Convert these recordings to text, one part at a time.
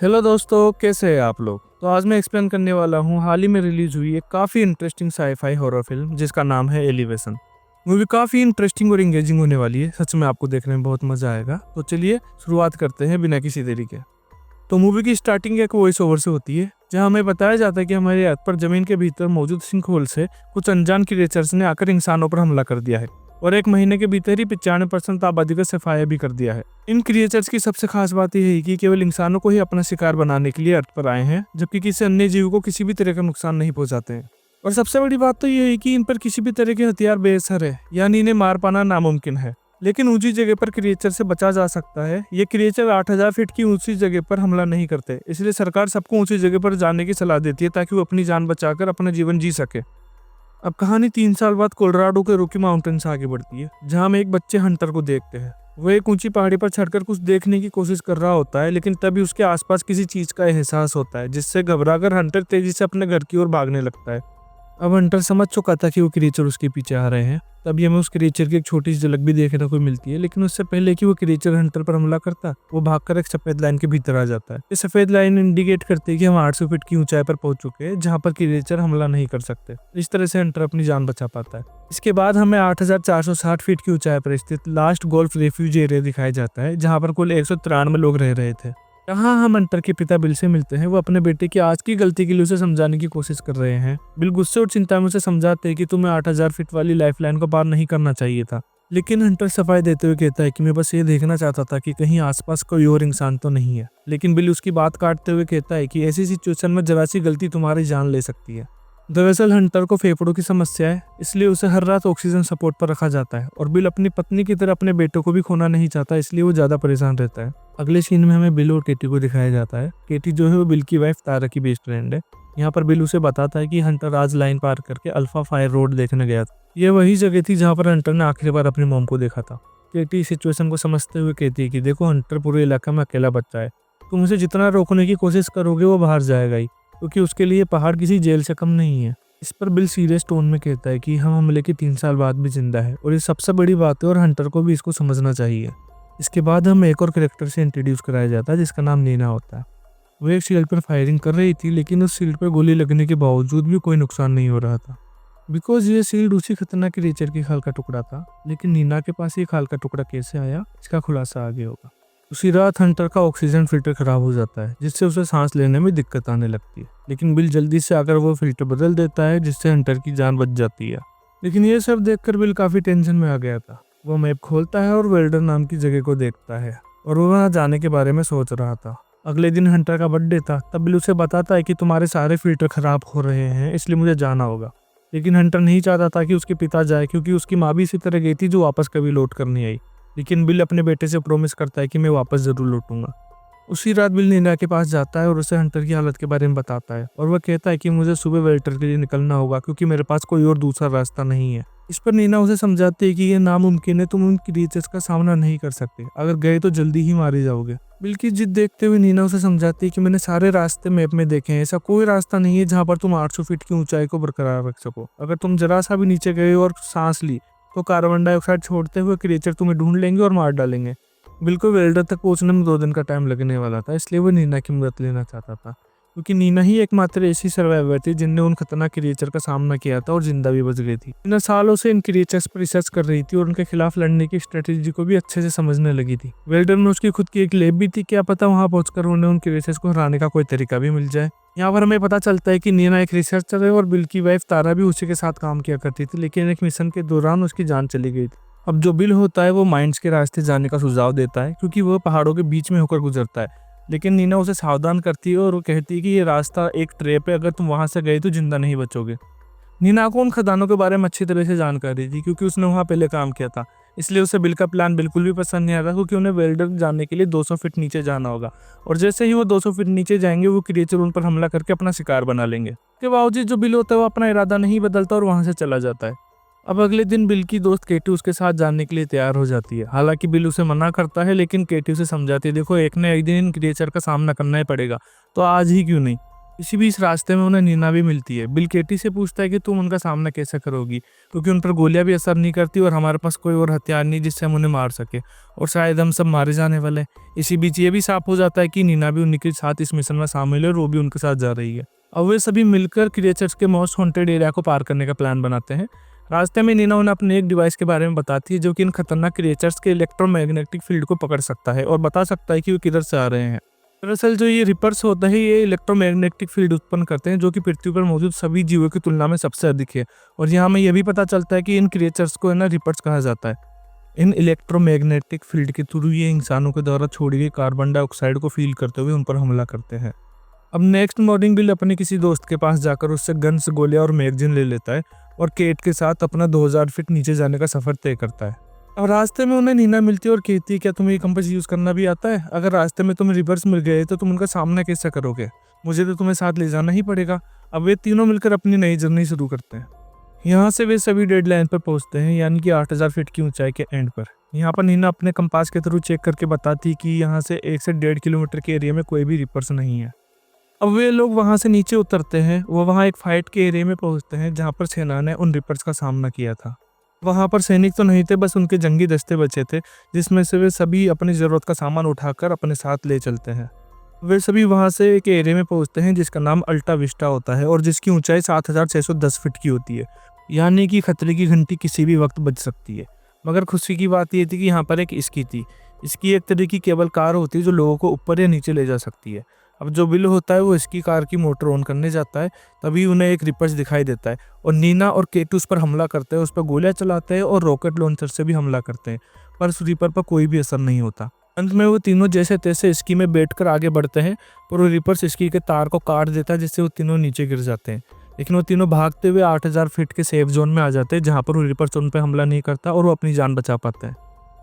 Hello दोस्तों, कैसे हैं आप लोग। तो आज मैं एक्सप्लेन करने वाला हूँ हाल ही में रिलीज हुई एक काफ़ी इंटरेस्टिंग साईफाई हॉरर फिल्म जिसका नाम है एलिवेशन। मूवी काफ़ी इंटरेस्टिंग और इंगेजिंग होने वाली है। सच में आपको देखने में बहुत मज़ा आएगा। तो चलिए शुरुआत करते हैं बिना किसी देरी के। तो मूवी की स्टार्टिंग एक वॉइस ओवर से होती है जहाँ हमें बताया जाता है कि हमारे अर्थ पर जमीन के भीतर मौजूद सिंक होल से कुछ अनजान क्रिएचर्स ने आकर इंसानों पर हमला कर दिया है और एक महीने के भीतर ही 95% आबादी का सफाया भी कर दिया है। इन क्रिएचर्स की सबसे खास बात यह है कि केवल इंसानों को ही अपना शिकार बनाने के लिए अर्थ पर आए हैं, जबकि किसी अन्य जीव को किसी भी तरह का नुकसान नहीं पहुंचाते हैं। और सबसे बड़ी बात तो यह है कि इन पर किसी भी तरह के हथियार बेअसर है, यानी इन्हें मार पाना नामुमकिन है। लेकिन ऊंची जगह पर क्रिएचर से बचा जा सकता है। ये क्रिएचर 8000 फीट की ऊंची जगह पर हमला नहीं करते, इसलिए सरकार सबको ऊंची जगह पर जाने की सलाह देती है ताकि वो अपनी जान बचाकर अपना जीवन जी सके। अब कहानी 3 साल बाद कोलोराडो के रॉकी माउंटेन से आगे बढ़ती है, जहां हम एक बच्चे हंटर को देखते हैं। वो एक ऊंची पहाड़ी पर चढ़कर कुछ देखने की कोशिश कर रहा होता है, लेकिन तभी उसके आसपास किसी चीज का एहसास होता है, जिससे घबराकर हंटर तेजी से अपने घर की ओर भागने लगता है। अब हंटर समझ चुका था कि वो क्रिएचर उसके पीछे आ रहे हैं। तभी हमें उस क्रिएचर की एक छोटी सी झलक भी देखने को मिलती है, लेकिन उससे पहले कि वो क्रिएचर हंटर पर हमला करता, वो भागकर एक सफेद लाइन के भीतर आ जाता है। ये सफेद लाइन इंडिकेट करती है कि हम 800 फीट की ऊंचाई पर पहुंच चुके हैं, जहां पर क्रिएचर हमला नहीं कर सकते। इस तरह से हंटर अपनी जान बचा पाता है। इसके बाद हमें 8460 फीट की ऊंचाई पर स्थित लास्ट गोल्फ रेफ्यूज एरिया दिखाया जाता है, जहां पर कुल 193 लोग रह रहे थे। यहाँ हम हंटर के पिता बिल से मिलते हैं। वो अपने बेटे की आज की गलती के लिए उसे समझाने की कोशिश कर रहे हैं। बिल गुस्से और चिंता में उसे समझाते हैं कि तुम्हें 8000 फीट वाली लाइफलाइन को पार नहीं करना चाहिए था। लेकिन हंटर सफाई देते हुए कहता है कि मैं बस ये देखना चाहता था कि कहीं आसपास कोई और इंसान तो नहीं है। लेकिन बिल उसकी बात काटते हुए कहता है कि ऐसी सिचुएशन में जरा सी गलती तुम्हारी जान ले सकती है। दरअसल हंटर को फेफड़ों की समस्या है, इसलिए उसे हर रात ऑक्सीजन सपोर्ट पर रखा जाता है। और बिल अपनी पत्नी की तरह अपने बेटों को भी खोना नहीं चाहता, इसलिए वो ज्यादा परेशान रहता है। अगले सीन में हमें बिल और केटी को दिखाया जाता है। केटी जो है वो बिल की वाइफ तारा की बेस्ट फ्रेंड है। यहाँ पर बिल उसे बताता है कि हंटर आज लाइन पार करके अल्फा फायर रोड देखने गया था। यह वही जगह थी जहाँ पर हंटर ने आखिरी बार अपनी मॉम को देखा था। केटी इस सिचुएशन को समझते हुए कहती है कि देखो, हंटर पूरे इलाके में अकेला बच्चा है। तुम उसे जितना रोकने की कोशिश करोगे वो बाहर जाएगा ही, क्योंकि उसके लिए पहाड़ किसी जेल से कम नहीं है। इस पर बिल सीरियस टोन में कहता है कि हम हमले के 3 साल बाद भी जिंदा है और ये सबसे बड़ी बात है, और हंटर को भी इसको समझना चाहिए। इसके बाद हम एक और कैरेक्टर से इंट्रोड्यूस कराया जाता है, जिसका नाम नीना होता है। वो एक शील्ड पर फायरिंग कर रही थी, लेकिन उस शील्ड पर गोली लगने के बावजूद भी कोई नुकसान नहीं हो रहा था, बिकॉज ये शील्ड उसी खतरनाक क्रिएचर की खाल का टुकड़ा था। लेकिन नीना के पास ये खाल का टुकड़ा कैसे आया, इसका खुलासा आगे होगा। उसी रात हंटर का ऑक्सीजन फिल्टर खराब हो जाता है, जिससे उसे सांस लेने में दिक्कत आने लगती है। लेकिन बिल जल्दी से आकर वो फिल्टर बदल देता है, जिससे हंटर की जान बच जाती है। लेकिन ये सब देखकर बिल काफी टेंशन में आ गया था। वो मैप खोलता है और वेल्डर नाम की जगह को देखता है, और वो वहाँ जाने के बारे में सोच रहा था। अगले दिन हंटर का बर्थडे था। तब बिल उसे बताता है कि तुम्हारे सारे फिल्टर खराब हो रहे हैं, इसलिए मुझे जाना होगा। लेकिन हंटर नहीं चाहता था कि उसके पिता जाए, क्योंकि उसकी माँ भी इसी तरह गई थी, जो वापस कभी लौट कर नहीं आई। लेकिन बिल अपने बेटे से प्रॉमिस करता है कि मैं वापस जरूर लौटूंगा। उसी रात बिल नीना के पास जाता है और उसे हंटर की हालत के बारे में बताता है, और वह कहता है कि मुझे सुबह वेल्टर के लिए निकलना होगा, क्योंकि मेरे पास कोई और दूसरा रास्ता नहीं है। इस पर नीना उसे समझाती है कि यह नामुमकिन है, तुम उन क्रीचर्स का सामना नहीं कर सकते, अगर गए तो जल्दी ही मारे जाओगे। बिल की जिद देखते हुए नीना उसे समझाती है कि मैंने सारे रास्ते मैप में देखे हैं, ऐसा कोई रास्ता नहीं है जहाँ पर तुम 800 फीट की ऊंचाई को बरकरार रख सको। अगर तुम जरा सा भी नीचे गए और सांस ली तो कार्बन डाइऑक्साइड छोड़ते हुए क्रिएचर तुम्हें ढूंढ लेंगे और मार डालेंगे। बिल को वेल्डर तक पहुंचने में 2 दिन का टाइम लगने वाला था, इसलिए वो नीना की मदद लेना चाहता था, क्योंकि नीना ही एकमात्र ऐसी सर्वाइवर थी जिनने उन खतरनाक क्रिएचर का सामना किया था और जिंदा भी बच गई थी। नीना सालों से इन क्रिएचर्स पर रिसर्च कर रही थी और उनके खिलाफ लड़ने की स्ट्रेटेजी को भी अच्छे से समझने लगी थी। वेल्डर में उसकी खुद की एक लैब भी थी, क्या पता वहां पहुंचकर उन्हें उन क्रिएचर्स को हराने का कोई तरीका भी मिल जाए। यहाँ पर हमें पता चलता है कि नीना एक रिसर्चर है और बिल की वाइफ तारा भी उसी के साथ काम किया करती थी, लेकिन एक मिशन के दौरान उसकी जान चली गई थी। अब जो बिल होता है वो माइंड्स के रास्ते जाने का सुझाव देता है, क्योंकि वह पहाड़ों के बीच में होकर गुजरता है। लेकिन नीना उसे सावधान करती है और वो कहती है कि ये रास्ता एक ट्रैप है, अगर तुम वहां से गए तो जिंदा नहीं बचोगे। नीना को उन खदानों के बारे में अच्छी तरह से जानकारी थी, क्योंकि उसने वहां पहले काम किया था। इसलिए उसे बिल का प्लान बिल्कुल भी पसंद नहीं आ रहा, क्योंकि उन्हें वेल्डर जाने के लिए 200 फीट नीचे जाना होगा, और जैसे ही वो 200 फीट नीचे जाएंगे वो क्रिएचर उन पर हमला करके अपना शिकार बना लेंगे। के बावजूद जो बिल होता है वो अपना इरादा नहीं बदलता और वहां से चला जाता है। अब अगले दिन बिल की दोस्त केटी उसके साथ जाने के लिए तैयार हो जाती है। हालांकि बिल उसे मना करता है, लेकिन केटी उसे समझाती है, देखो एक न एक दिन इन क्रिएचर का सामना करना ही पड़ेगा, तो आज ही क्यों नहीं। इसी बीच रास्ते में उन्हें नीना भी मिलती है। बिल केटी से पूछता है कि तुम उनका सामना कैसे करोगी, क्योंकि उन पर गोलियां भी असर नहीं करती और हमारे पास कोई और हथियार नहीं जिससे हम उन्हें मार सके, और शायद हम सब मारे जाने वाले हैं। इसी बीच ये भी साफ हो जाता है कि नीना भी उन्हीं के साथ इस मिशन में शामिल है और वो भी उनके साथ जा रही है। अब वे सभी मिलकर क्रिएचर्स के मोस्ट हॉन्टेड एरिया को पार करने का प्लान बनाते हैं। रास्ते में नीना उन्हें अपने एक डिवाइस के बारे में बताती है जो कि इन खतरनाक क्रिएचर्स के इलेक्ट्रोमैग्नेटिक फील्ड को पकड़ सकता है और बता सकता है कि वो किधर से आ रहे हैं। दरअसल जो ये रिपर्स होता है ये इलेक्ट्रोमैग्नेटिक फील्ड उत्पन्न करते हैं जो कि पृथ्वी पर मौजूद सभी जीवों की तुलना में सबसे अधिक है। और यहाँ हमें यह भी पता चलता है कि इन क्रिएचर्स को है ना रिपर्स कहा जाता है। इन इलेक्ट्रोमैग्नेटिक फील्ड के थ्रू ये इंसानों के द्वारा छोड़ी गई कार्बन डाइऑक्साइड को फील करते हुए उन पर हमला करते हैं। अब नेक्स्ट मॉर्निंग बिल अपने किसी दोस्त के पास जाकर उससे गन्स, गोलियां और मैगजीन ले लेता है और केट के साथ अपना 2000 फीट नीचे जाने का सफर तय करता है। अब रास्ते में उन्हें नीना मिलती है और कहती है, क्या तुम्हें ये कंपास यूज करना भी आता है? अगर रास्ते में तुम्हें रिवर्स मिल गए तो तुम उनका सामना कैसे करोगे? मुझे तो तुम्हें साथ ले जाना ही पड़ेगा। अब वे तीनों मिलकर अपनी नई जर्नी शुरू करते हैं। यहाँ से वे सभी डेडलाइन पर पहुंचते हैं, यानी कि 8000 फीट की ऊंचाई के एंड पर। यहाँ पर नीना अपने कंपास के थ्रू चेक करके बताती कि यहाँ से 1 से 1.5 किलोमीटर के एरिया में कोई भी रिपर्स नहीं है। अब वे लोग वहाँ से नीचे उतरते हैं। वो वहाँ एक फाइट के एरिया में पहुँचते हैं जहाँ पर सेना ने उन रिपर्स का सामना किया था। वहाँ पर सैनिक तो नहीं थे, बस उनके जंगी दस्ते बचे थे जिसमें से वे सभी अपनी ज़रूरत का सामान उठाकर अपने साथ ले चलते हैं। वे सभी वहाँ से एक एरिया में पहुँचते हैं जिसका नाम अल्टा विस्टा होता है और जिसकी ऊंचाई 7610 फीट की होती है, यानी कि खतरे की घंटी किसी भी वक्त बज सकती है। मगर खुशी की बात यह थी कि यहाँ पर एक इसकी थी। इसकी एक तरह की केबल कार होती है जो लोगों को ऊपर या नीचे ले जा सकती है। अब जो बिल होता है वो इसकी कार की मोटर ऑन करने जाता है, तभी उन्हें एक रिपर्स दिखाई देता है और नीना और केट उस पर हमला करते हैं, उस पर गोलियां चलाते हैं और रॉकेट लॉन्चर से भी हमला करते हैं, पर उस रिपर पर कोई भी असर नहीं होता। अंत में वो तीनों जैसे तैसे इसकी में बैठकर आगे बढ़ते हैं, पर वो रिपर्स इसकी के तार को काट देता है जिससे वो तीनों नीचे गिर जाते हैं। लेकिन वो तीनों भागते हुए 8000 फीट के सेफ जोन में आ जाते हैं जहाँ पर वो रिपर्स उन पर हमला नहीं करता और वो अपनी जान बचा पाते हैं।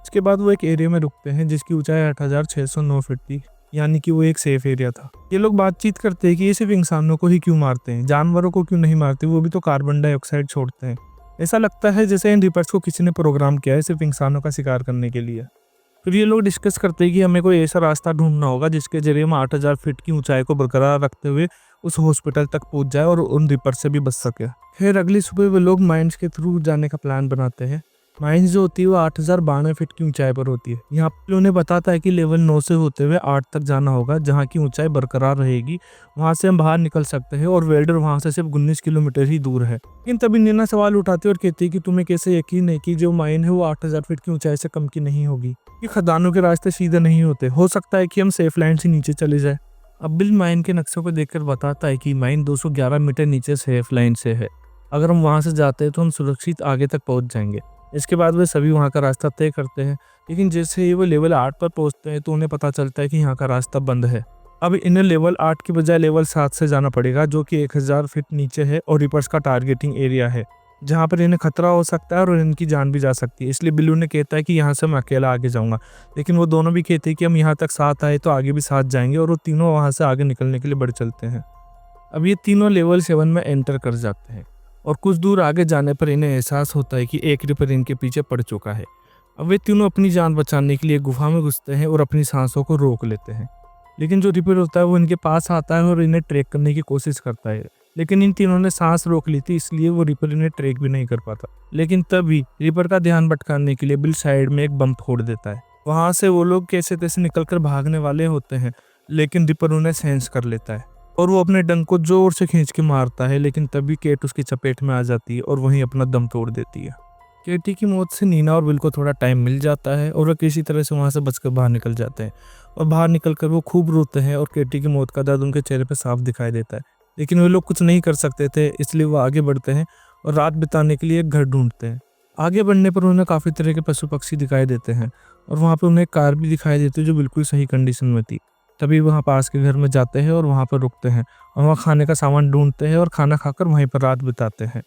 इसके बाद वो एक एरिया में रुकते हैं जिसकी ऊंचाई 8609 फीट थी, यानी कि वो एक सेफ एरिया था। ये लोग बातचीत करते हैं कि ये सिर्फ इंसानों को ही क्यों मारते हैं, जानवरों को क्यों नहीं मारते, वो भी तो कार्बन डाइऑक्साइड छोड़ते हैं। ऐसा लगता है जैसे इन रिपर्स को किसी ने प्रोग्राम किया है सिर्फ इंसानों का शिकार करने के लिए। फिर ये लोग डिस्कस करते हैं कि हमें कोई ऐसा रास्ता ढूंढना होगा जिसके जरिए हम 8000 फीट की ऊंचाई को बरकरार रखते हुए उस हॉस्पिटल तक पहुंच जाए और उन रिपर्स से भी बच सके। फिर अगली सुबह वे लोग माइंस के थ्रू जाने का प्लान बनाते हैं। माइंस जो होती है वो 8092 फीट की ऊंचाई पर होती है। यहाँ पर उन्हें बताता है कि लेवल 9 से होते हुए 8 तक जाना होगा जहाँ की ऊंचाई बरकरार रहेगी, वहाँ से हम बाहर निकल सकते हैं और वेल्डर वहाँ से सिर्फ 19 किलोमीटर ही दूर है। लेकिन तभी नीना सवाल उठाती है और कहती है कि तुम्हें कैसे यकीन है कि जो माइन है वो 8000 फीट की ऊंचाई से कम की नहीं होगी। ये खदानों के रास्ते सीधे नहीं होते, हो सकता है कि हम सेफ लाइन से नीचे चले जाए। अब बिल माइन के नक्शे को देखकर बताता है कि माइन 211 मीटर नीचे सेफ लाइन से है। अगर हम वहाँ से जाते हैं तो हम सुरक्षित आगे तक पहुँच जाएंगे। इसके बाद वे सभी वहाँ का रास्ता तय करते हैं, लेकिन जैसे ही वो लेवल 8 पर पहुँचते हैं तो उन्हें पता चलता है कि यहाँ का रास्ता बंद है। अब इन्हें लेवल 8 की बजाय लेवल 7 से जाना पड़ेगा जो कि 1000 फीट नीचे है और रिपर्स का टारगेटिंग एरिया है, जहाँ पर इन्हें खतरा हो सकता है और इनकी जान भी जा सकती है। इसलिए बिल्लू ने कहता है कि यहाँ से मैं अकेला आगे जाऊँगा, लेकिन वो दोनों भी कहते हैं कि हम यहाँ तक साथ आए तो आगे भी साथ जाएंगे, और वो तीनों वहाँ से आगे निकलने के लिए बढ़ चलते हैं। अब ये तीनों लेवल 7 में एंटर कर जाते हैं और कुछ दूर आगे जाने पर इन्हें एहसास होता है कि एक रिपर इनके पीछे पड़ चुका है। अब वे तीनों अपनी जान बचाने के लिए गुफा में घुसते हैं और अपनी सांसों को रोक लेते हैं। लेकिन जो रिपर होता है वो इनके पास आता है और इन्हें ट्रैक करने की कोशिश करता है, लेकिन इन तीनों ने सांस रोक ली थी इसलिए वो रिपर इन्हें ट्रैक भी नहीं कर पाता। लेकिन तभी रिपर का ध्यान भटकाने के लिए बिल साइड में एक बम फोड़ देता है। वहाँ से वो लोग कैसे तैसे निकलकर भागने वाले होते हैं, लेकिन रिपर उन्हें सेंस कर लेता है और वो अपने डंक को जोर से खींच के मारता है, लेकिन तभी केट उसकी चपेट में आ जाती है और वहीं अपना दम तोड़ देती है। केटी की मौत से नीना और बिल को थोड़ा टाइम मिल जाता है और वे किसी तरह से वहाँ से बचकर बाहर निकल जाते हैं और बाहर निकलकर वो खूब रोते हैं और केटी की मौत का दर्द उनके चेहरे पर साफ दिखाई देता है। लेकिन वे लोग कुछ नहीं कर सकते थे, इसलिए वो आगे बढ़ते हैं और रात बिताने के लिए एक घर ढूंढते हैं। आगे बढ़ने पर उन्हें काफ़ी तरह के पशु पक्षी दिखाई देते हैं और वहाँ पर उन्हें एक कार भी दिखाई देती है जो बिल्कुल सही कंडीशन में थी। तभी वहाँ पास के घर में जाते हैं और वहाँ पर रुकते हैं और वहाँ खाने का सामान ढूंढते हैं और खाना खाकर वहीं पर रात बिताते हैं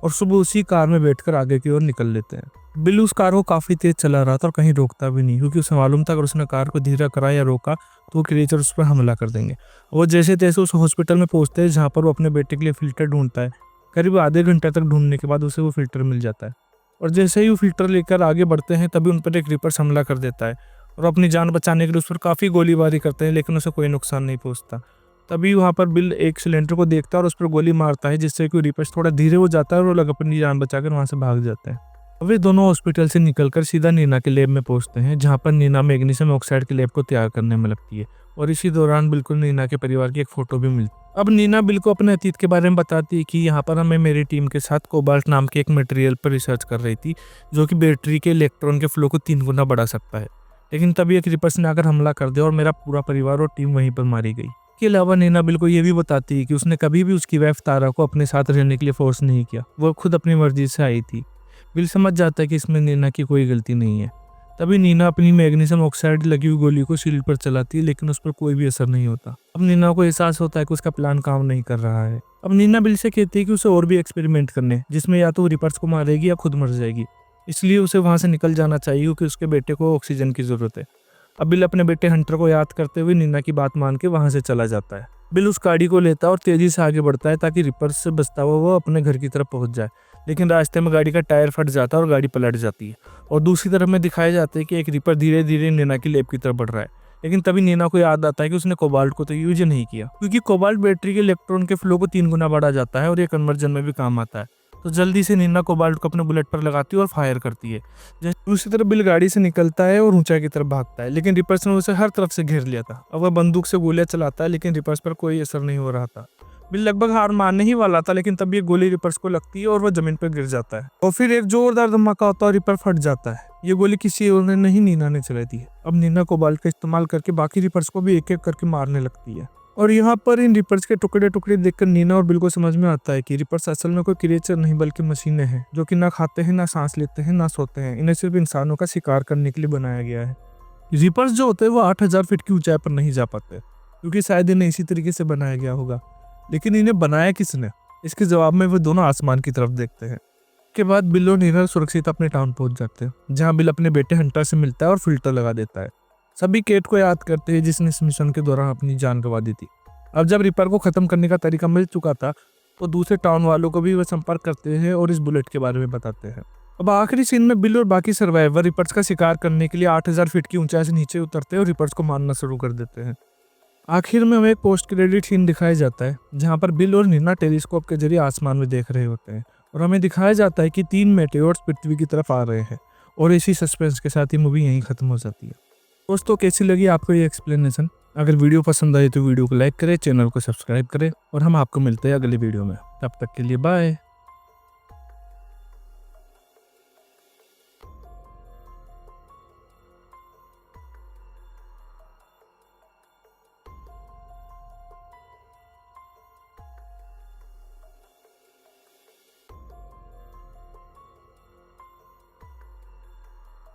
और सुबह उसी कार में बैठकर आगे की ओर निकल लेते हैं। बिल उस कार को काफ़ी तेज चला रहा था और कहीं रोकता भी नहीं, क्योंकि उसे मालूम था अगर उसने कार को धीरे करा या रोका तो क्रिएचर उस पर हमला कर देंगे। वो जैसे तैसे उस हॉस्पिटल में पहुँचते हैं जहाँ पर वो अपने बेटे के लिए फ़िल्टर ढूंढता है। करीब आधे घंटे तक ढूंढने के बाद उसे वो फ़िल्टर मिल जाता है और जैसे ही वो फ़िल्टर लेकर आगे बढ़ते हैं तभी उन पर एक रिपर्स हमला कर देता है और अपनी जान बचाने के लिए उस पर काफ़ी गोलीबारी करते हैं, लेकिन उसे कोई नुकसान नहीं पहुंचता। तभी वहाँ पर बिल एक सिलेंडर को देखता है और उस पर गोली मारता है, जिससे कि रिपर्स थोड़ा धीरे हो जाता है और वो लोग अपनी जान बचाकर वहाँ से भाग जाता है। वे दोनों हॉस्पिटल से निकलकर सीधा नीना के लैब में पहुंचते हैं, जहाँ पर नीना मैग्नीशियम ऑक्साइड के लैब को तैयार करने में लगती है और इसी दौरान बिल्कुल नीना के परिवार की एक फोटो भी मिलती है। अब नीना बिल को अपने अतीत के बारे में बताती है कि यहाँ पर हमें मेरी टीम के साथ कोबाल्ट नाम के एक मटेरियल पर रिसर्च कर रही थी, जो कि बैटरी के इलेक्ट्रॉन के फ्लो को 3 गुना बढ़ा सकता है। लेकिन तभी एक रिपर्स ने आकर हमला कर दिया और मेरा पूरा परिवार और टीम वहीं पर मारी गई। इसके अलावा नीना बिल को ये भी बताती है कि उसने कभी भी उसकी वाइफ तारा को अपने साथ रहने के लिए फोर्स नहीं किया, वो खुद अपनी मर्जी से आई थी। बिल समझ जाता है कि इसमें नीना की कोई गलती नहीं है। तभी नीना अपनी मैग्नीशियम ऑक्साइड लगी हुई गोली को शील्ड पर चलाती है, लेकिन उस पर कोई भी असर नहीं होता। अब नीना को एहसास होता है कि उसका प्लान काम नहीं कर रहा है। अब नीना बिल से कहती है कि उसे और भी एक्सपेरिमेंट करने, जिसमें या तो वो रिपर्स को मारेगी या खुद मर जाएगी, इसलिए उसे वहां से निकल जाना चाहिए क्योंकि उसके बेटे को ऑक्सीजन की जरूरत है। अब बिल अपने बेटे हंटर को याद करते हुए नीना की बात मान के वहां से चला जाता है। बिल उस गाड़ी को लेता है और तेजी से आगे बढ़ता है ताकि रिपर्स से बचता हुआ वो अपने घर की तरफ पहुंच जाए, लेकिन रास्ते में गाड़ी का टायर फट जाता है और गाड़ी पलट जाती है। और दूसरी तरफ में दिखाया जाता है कि एक रिपर धीरे धीरे नीना की लैब की तरफ बढ़ रहा है, लेकिन तभी नीना को याद आता है कि उसने कोबाल्ट को तो यूज नहीं किया, क्योंकि कोबाल्ट बैटरी के इलेक्ट्रॉन के फ्लो को 3 गुना बढ़ा जाता है और ये कन्वर्जन में भी काम आता है। तो जल्दी से नीना कोबाल्ट को अपने बुलेट पर लगाती है और फायर करती है। दूसरी तरफ बिल गाड़ी से निकलता है और ऊंचाई की तरफ भागता है, लेकिन रिपर्स ने उसे हर तरफ से घेर लिया था। अब वह बंदूक से गोलियां चलाता है, लेकिन रिपर्स पर कोई असर नहीं हो रहा था। बिल लगभग हार मानने ही वाला था, लेकिन तभी एक गोली रिपर्स को लगती है और वह जमीन पर गिर जाता है और फिर एक जोरदार धमाका होता है और रिपर फट जाता है। ये गोली किसी और ने नहीं, नीना ने चलाई थी। अब नीना कोबाल्ट का इस्तेमाल करके बाकी रिपर्स को भी एक एक करके मारने लगती है और यहाँ पर इन रिपर्स के टुकड़े टुकड़े देखकर नीना और बिल को समझ में आता है कि रिपर्स असल में कोई क्रिएचर नहीं बल्कि मशीनें हैं, जो कि ना खाते हैं, ना सांस लेते हैं, ना सोते हैं। इन्हें सिर्फ इंसानों का शिकार करने के लिए बनाया गया है। रिपर्स जो होते हैं वो 8000 फीट की ऊंचाई पर नहीं जा पाते, क्योंकि शायद इन्हें इसी तरीके से बनाया गया होगा। लेकिन इन्हें बनाया किसने? इसके जवाब में वो दोनों आसमान की तरफ देखते हैं। के बाद बिल और नीना सुरक्षित अपने टाउन पहुंच जाते हैं, जहाँ बिल अपने बेटे हंटर से मिलता है और फिल्टर लगा देता है। सभी केट को याद करते हैं जिसने इस मिशन के दौरान अपनी जान गंवा दी थी। अब जब रिपर को खत्म करने का तरीका मिल चुका था, तो दूसरे टाउन वालों को भी वह संपर्क करते हैं और इस बुलेट के बारे में बताते हैं। अब आखिरी सीन में बिल और बाकी सर्वाइवर रिपर्स का शिकार करने के लिए 8000 फीट की ऊंचाई से नीचे उतरते हैं और रिपर्स को मारना शुरू कर देते हैं। आखिर में हमें एक पोस्ट क्रेडिट सीन दिखाया जाता है, जहाँ पर बिल और नीना टेलीस्कोप के जरिए आसमान में देख रहे होते हैं और हमें दिखाया जाता है कि 3 मेटेओर्स पृथ्वी की तरफ आ रहे हैं और इसी सस्पेंस के साथ ही मूवी यहीं खत्म हो जाती है। दोस्तों, कैसी लगी आपको ये एक्सप्लेनेशन? अगर वीडियो पसंद आए तो वीडियो को लाइक करें, चैनल को सब्सक्राइब करें और हम आपको मिलते हैं अगले वीडियो में। तब तक के लिए बाय।